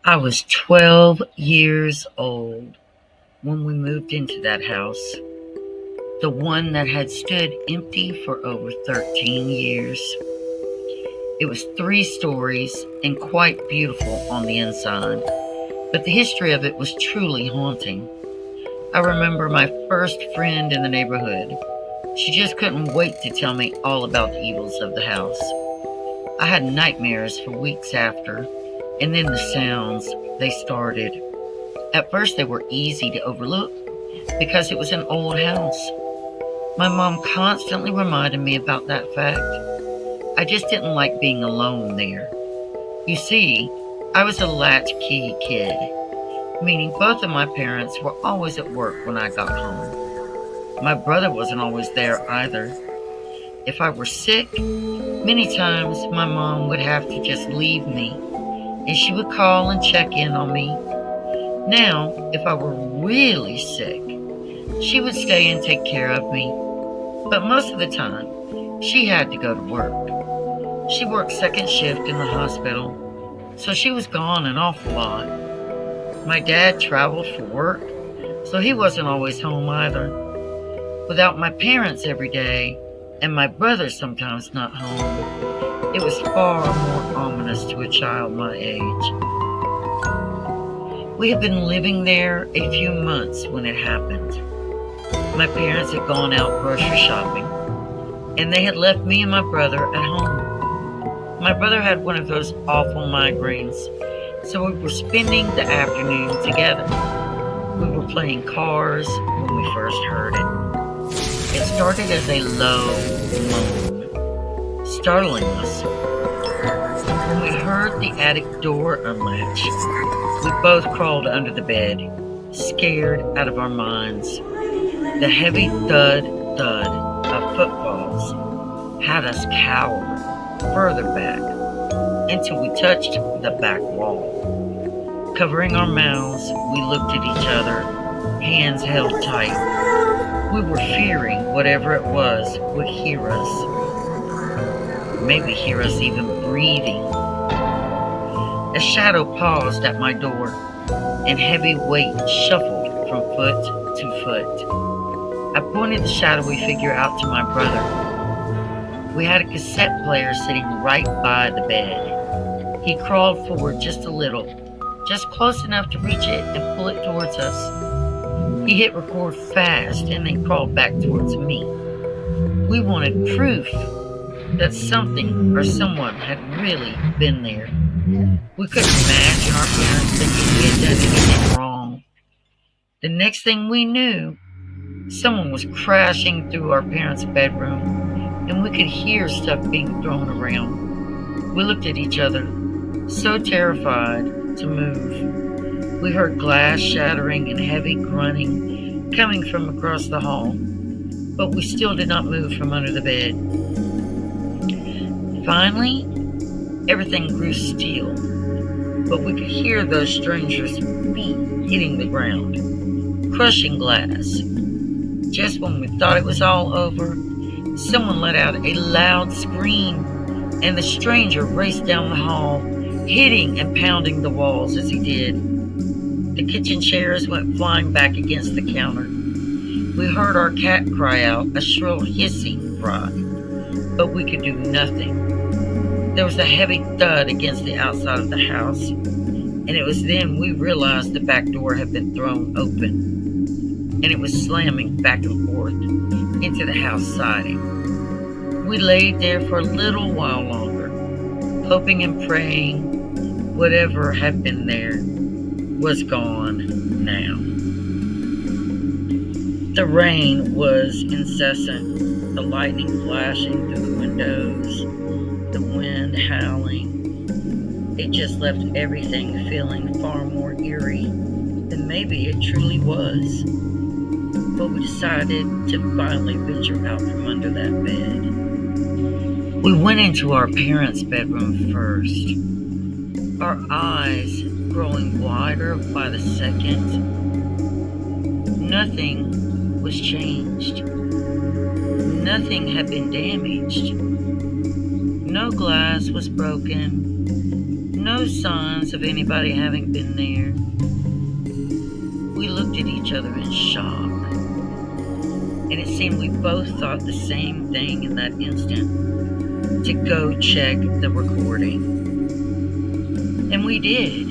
I was 12 years old when we moved into that house, the one that had stood empty for over 13 years. It was 3 stories and quite beautiful on the inside, but the history of it was truly haunting. I remember my first friend in the neighborhood. She just couldn't wait to tell me all about the evils of the house. I had nightmares for weeks after, and then the sounds, they started. At first, they were easy to overlook because it was an old house. My mom constantly reminded me about that fact. I just didn't like being alone there. You see, I was a latchkey kid, meaning both of my parents were always at work when I got home. My brother wasn't always there either. If I were sick, many times my mom would have to just leave me, and she would call and check in on me. Now, if I were really sick, she would stay and take care of me. But most of the time, she had to go to work. She worked second shift in the hospital, so she was gone an awful lot. My dad traveled for work, so he wasn't always home either. Without my parents every day, and my brother sometimes not home, it was far more ominous to a child my age. We had been living there a few months when it happened. My parents had gone out grocery shopping, and they had left me and my brother at home. My brother had one of those awful migraines, so we were spending the afternoon together. We were playing cars when we first heard it. It started as a low moan, startling us. When we heard the attic door unlatch, we both crawled under the bed, scared out of our minds. The heavy thud of footfalls had us cower further back until we touched the back wall. Covering our mouths, we looked at each other, hands held tight. We were fearing whatever it was would hear us, maybe hear us even breathing. A shadow paused at my door, and heavy weight shuffled from foot to foot. I pointed the shadowy figure out to my brother. We had a cassette player sitting right by the bed. He crawled forward just a little, just close enough to reach it and pull it towards us. He hit record fast and then crawled back towards me. We wanted proof that something or someone had really been there. We couldn't imagine our parents thinking we had done anything wrong. The next thing we knew, someone was crashing through our parents' bedroom, and we could hear stuff being thrown around. We looked at each other, so terrified to move. We heard glass shattering and heavy grunting coming from across the hall, but we still did not move from under the bed. Finally, everything grew still, but we could hear those strangers' feet hitting the ground, crushing glass. Just when we thought it was all over, someone let out a loud scream, and the stranger raced down the hall, hitting and pounding the walls as he did. The kitchen chairs went flying back against the counter. We heard our cat cry out, a shrill hissing cry, but we could do nothing. There was a heavy thud against the outside of the house, and it was then we realized the back door had been thrown open, and it was slamming back and forth into the house siding. We laid there for a little while longer, hoping and praying whatever had been there was gone now. The rain was incessant, the lightning flashing through the windows, the wind howling. It just left everything feeling far more eerie than maybe it truly was. But we decided to finally venture out from under that bed. We went into our parents' bedroom first, our eyes growing wider by the second. Nothing was changed. Nothing had been damaged. No glass was broken. No signs of anybody having been there. We looked at each other in shock, and it seemed we both thought the same thing in that instant, to go check the recording. And we did.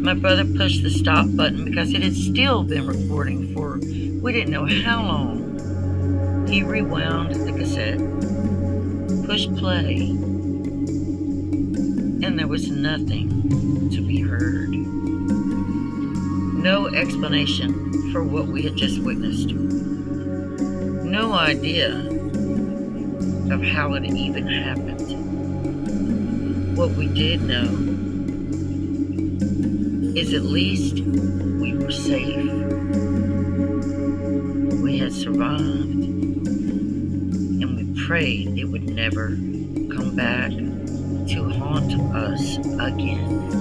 My brother pushed the stop button because it had still been recording for we didn't know how long. He rewound the cassette, pushed play, and there was nothing to be heard. No explanation for what we had just witnessed. No idea of how it even happened. What we did know is at least we were safe. We had survived, and we prayed it would never come back to haunt us again.